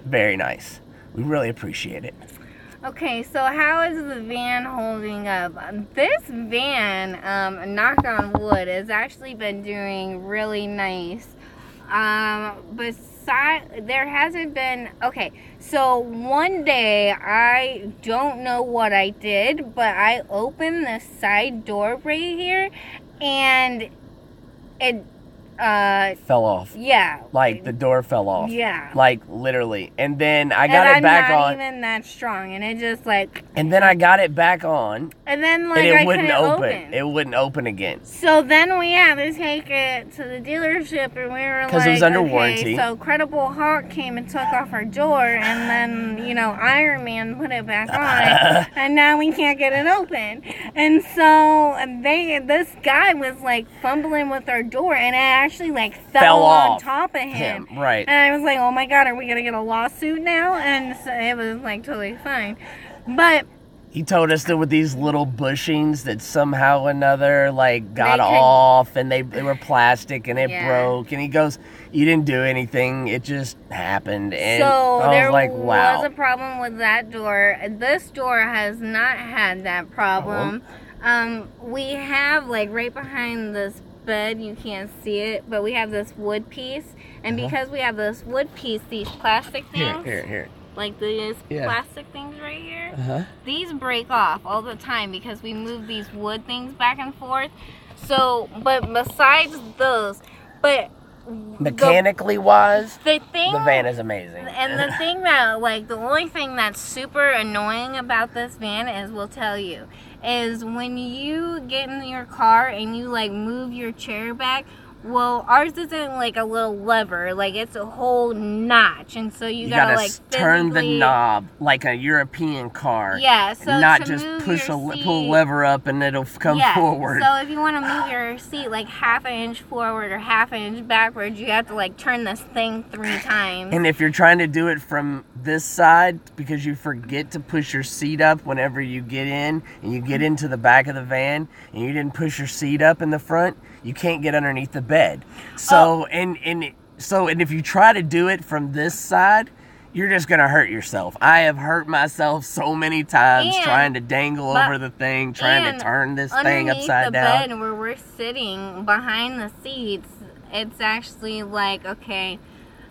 Very nice. We really appreciate it. Okay, so how is the van holding up? This van, knock on wood, has actually been doing really nice. There hasn't been, okay, so one day, I don't know what I did, but I opened the side door right here, and it, fell off. yeah. Like, the door fell off. Yeah. Like, literally. And then I got it back on. I'm not even that strong, and it just, like... And then I got it back on. And then, like, and it I wouldn't couldn't open. It wouldn't open again. So then we had to take it to the delership, and we were like... Because it was under warranty. So Credible Hawk came and took off our door, and then, you know, Iron Man put it back on, and now we can't get it open. And so this guy was, like, fumbling with our door, and it actually, like, fell on off top of him. Right. And I was like, oh my God, are we going to get a lawsuit now? And so it was, like, totally fine. But... He told us there were these little bushings that somehow or another, like, got off, and they were plastic, and it broke. And he goes, you didn't do anything. It just happened. And so I was like, wow. Was a problem with that door. This door has not had that problem. We have, like, right behind this bed, you can't see it, but we have this wood piece. And because we have this wood piece, these plastic things... Here. Like these plastic things right here, these break off all the time because we move these wood things back and forth. So, but besides those, but mechanically wise, the van is amazing. And the thing that, like, the only thing that's super annoying about this van is, we'll tell you, is when you get in your car and you, like, move your chair back. Well, ours isn't like a little lever, like it's a whole notch, and so you gotta like turn the knob like a European car. Yeah, so not just pull a lever up and it'll come forward. So if you want to move your seat like half an inch forward or half an inch backwards, you have to like turn this thing 3 times. And if you're trying to do it from this side because you forget to push your seat up whenever you get in and you get into the back of the van and you didn't push your seat up in the front, you can't get underneath the bed. So and if you try to do it from this side, you're just gonna hurt yourself. I have hurt myself so many times trying to dangle over the thing, trying to turn this thing upside down. Underneath the bed where we're sitting behind the seats, it's actually like, okay,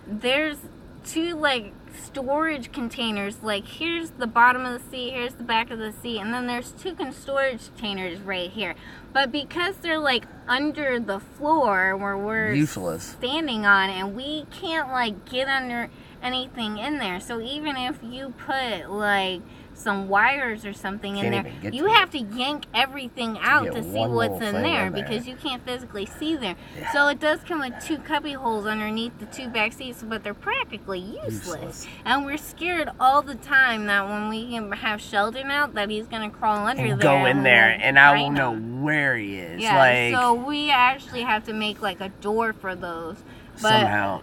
there's 2 like storage containers. Like, here's the bottom of the seat, here's the back of the seat, and then there's 2 storage containers right here. But because they're like under the floor where we're standing on, and we can't like get under anything in there, so even if you put like some wires or something in there, you have to yank everything out to see what's in there because you can't physically see there. So it does come with 2 cubby holes underneath the 2 back seats, but they're practically useless. And we're scared all the time that when we have Sheldon out, that he's gonna crawl under there. Go in there, and I won't know where he is. Yeah, like, so we actually have to make like a door for those. But, somehow,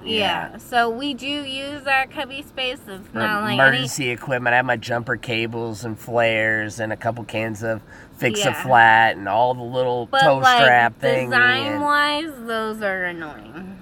so we do use that cubby space. It's not like emergency equipment. I have my jumper cables and flares and a couple cans of Fix-A-Flat and all the little toe strap things. Design-wise, those are annoying.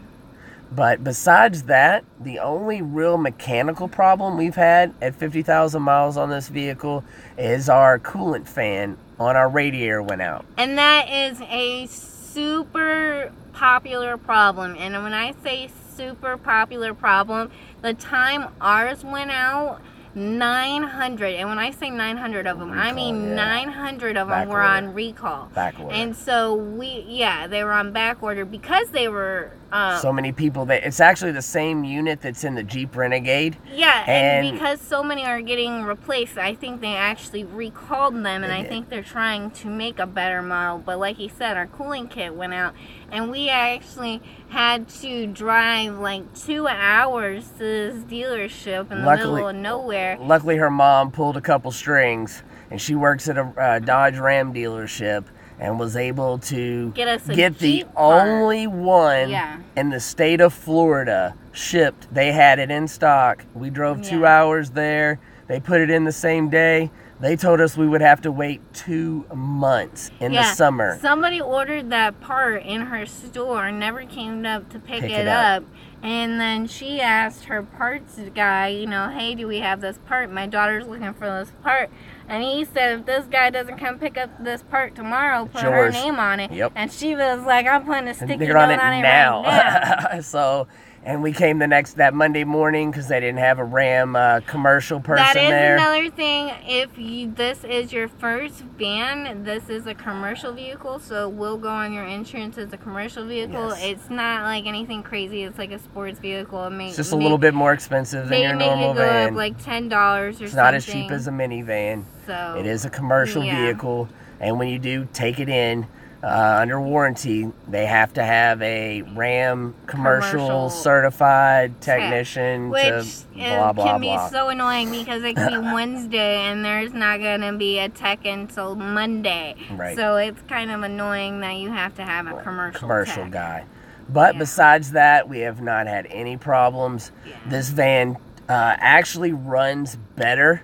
But besides that, the only real mechanical problem we've had at 50,000 miles on this vehicle is our coolant fan on our radiator went out. And that is a super popular problem. And when I say super popular problem, the time ours went out, 900, and when I say 900 of them, I mean 900 of them were on recall. Back order. And so they were on back order because they were so many people that it's actually the same unit that's in the Jeep Renegade. Yeah, and because so many are getting replaced, I think they actually recalled them, and I think they're trying to make a better model. But like he said, our cooling kit went out, and we actually had to drive like 2 hours to this dealership in the middle of nowhere. Luckily, her mom pulled a couple strings, and she works at a Dodge Ram dealership. and was able to get us get the Jeep car. only one in the state of Florida shipped. They had it in stock. We drove 2 hours there. They put it in the same day. They told us we would have to wait 2 months in the summer. Somebody ordered that part in her store, never came up to pick it up. And then she asked her parts guy, you know, hey, do we have this part? My daughter's looking for this part. And he said, if this guy doesn't come pick up this part tomorrow, put her name on it. Yep. And she was like, I'm putting a sticky note on it right now. So, and we came that Monday morning because they didn't have a Ram commercial person there. That is another thing. If this is your first van, this is a commercial vehicle, so it will go on your insurance as a commercial vehicle. Yes. It's not like anything crazy. It's like a sports vehicle. It's just a little bit more expensive than your normal van. They make it go up like $10 or something. It's not as cheap as a minivan. So it is a commercial vehicle, and when you do take it in under warranty, they have to have a Ram commercial certified technician. Which can be so annoying because it can be Wednesday and there's not going to be a tech until Monday. Right. So it's kind of annoying that you have to have a commercial tech. Guy. But besides that, we have not had any problems. This van actually runs better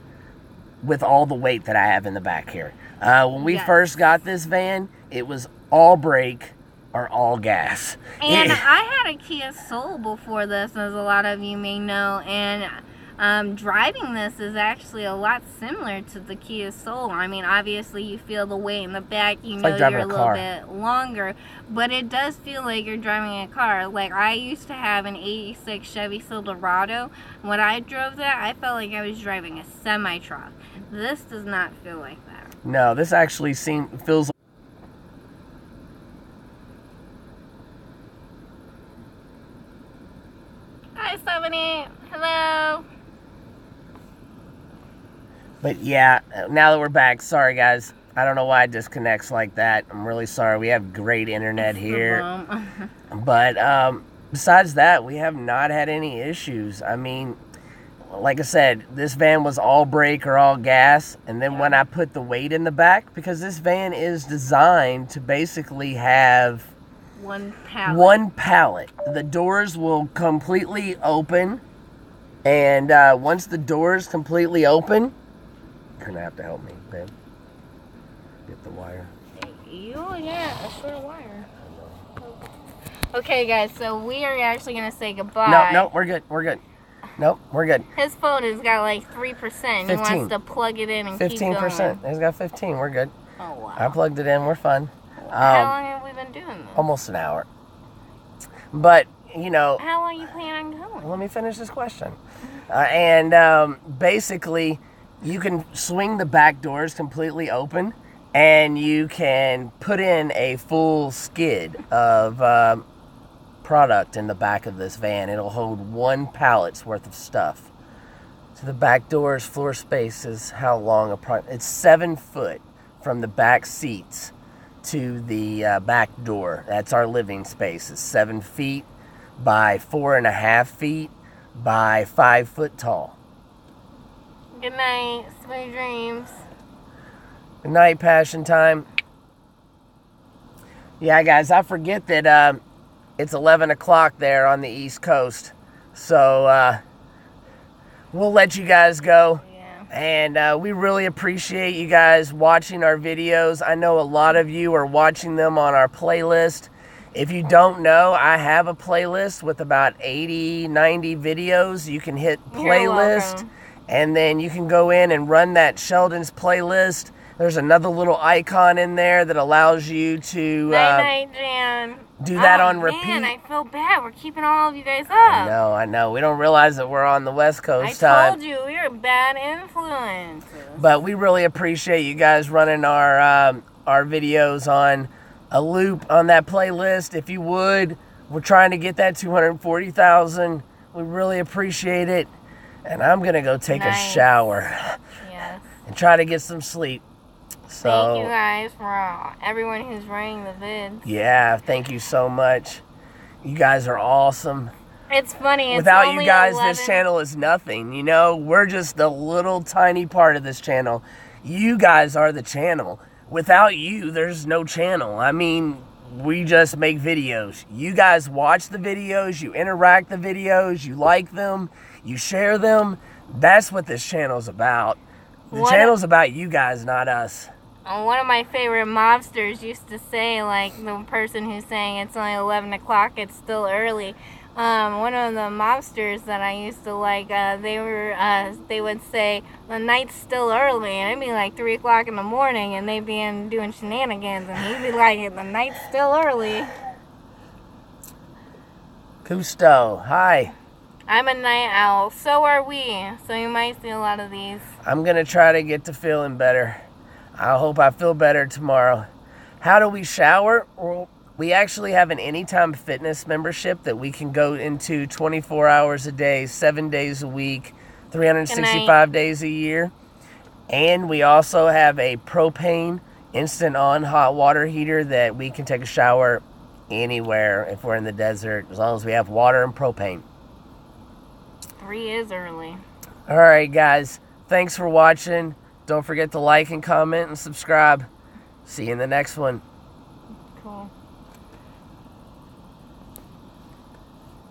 with all the weight that I have in the back here. When we first got this van, it was all brake or all gas. And I had a Kia Soul before this, as a lot of you may know, and driving this is actually a lot similar to the Kia Soul. I mean, obviously you feel the weight in the back, you know, you're a little bit longer, but it does feel like you're driving a car. Like, I used to have an 86 Chevy Silverado. When I drove that, I felt like I was driving a semi-truck. This does not feel like that. No, this actually feels. Hi, 78. Hello. But yeah, now that we're back, sorry guys. I don't know why it disconnects like that. I'm really sorry. We have great internet here. But besides that, we have not had any issues. I mean, like I said, this van was all brake or all gas. And then when I put the weight in the back, because this van is designed to basically have one pallet. The doors will completely open. And once the doors completely open, you're going to have to help me, babe. Get the wire. You only got a short wire. Okay, guys, so we are actually going to say goodbye. No, we're good. Nope, we're good. His phone has got like 3%. 15. He wants to plug it in and 15%. Keep going. 15%. He's got 15. We're good. Oh, wow. I plugged it in. We're fine. How long have we been doing this? Almost an hour. But, you know... How long you plan on going? Let me finish this question. Basically, you can swing the back doors completely open, and you can put in a full skid of product in the back of this van. It'll hold 1 pallet's worth of stuff. So the back door's floor space is how long? It's 7 foot from the back seats to the back door. That's our living space. It's 7 feet by 4.5 feet by 5 foot tall. Good night. Sweet dreams. Good night, Passion Time. Yeah, guys, I forget that it's 11 o'clock there on the East Coast. So we'll let you guys go. And we really appreciate you guys watching our videos. I know a lot of you are watching them on our playlist. If you don't know, I have a playlist with about 80, 90 videos. You can hit playlist, and then you can go in and run that Sheldon's playlist. There's another little icon in there that allows you to night, Jan. Do that on repeat. Man, I feel bad. We're keeping all of you guys up. I know. We don't realize that we're on the West Coast time. I told you, we're bad influences. But we really appreciate you guys running our videos on a loop on that playlist. If you would, we're trying to get that 240,000. We really appreciate it. And I'm going to go take a shower. Yes. And try to get some sleep. So, thank you guys for everyone who's writing the vids. Yeah, thank you so much. You guys are awesome. It's funny. Without you guys, this channel is nothing. You know, we're just a little tiny part of this channel. You guys are the channel. without you, there's no channel. I mean, we just make videos. You guys watch the videos, you interact the videos, you like them, you share them. That's what this channel's about. The channel's about you guys, not us. One of my favorite mobsters used to say, like the person who's saying it's only 11 o'clock, it's still early. One of the mobsters that I used to like, they would say the night's still early, and it'd be like 3 o'clock in the morning, and they'd be doing shenanigans, and he'd be like, the night's still early. Cousteau, hi. I'm a night owl. So are we. So you might see a lot of these. I'm gonna try to get to feeling better. I hope I feel better tomorrow. How do we shower? Well, we actually have an Anytime Fitness membership that we can go into 24 hours a day, 7 days a week, 365 days a year. And we also have a propane instant on hot water heater that we can take a shower anywhere if we're in the desert, as long as we have water and propane. 3 is early. All right, guys. Thanks for watching. Don't forget to like and comment and subscribe. See you in the next one. Cool.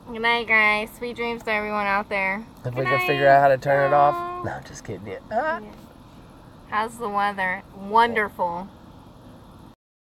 Good night, guys. Sweet dreams to everyone out there. If we can figure out how to turn it off. No, just kidding. How's the weather? Wonderful.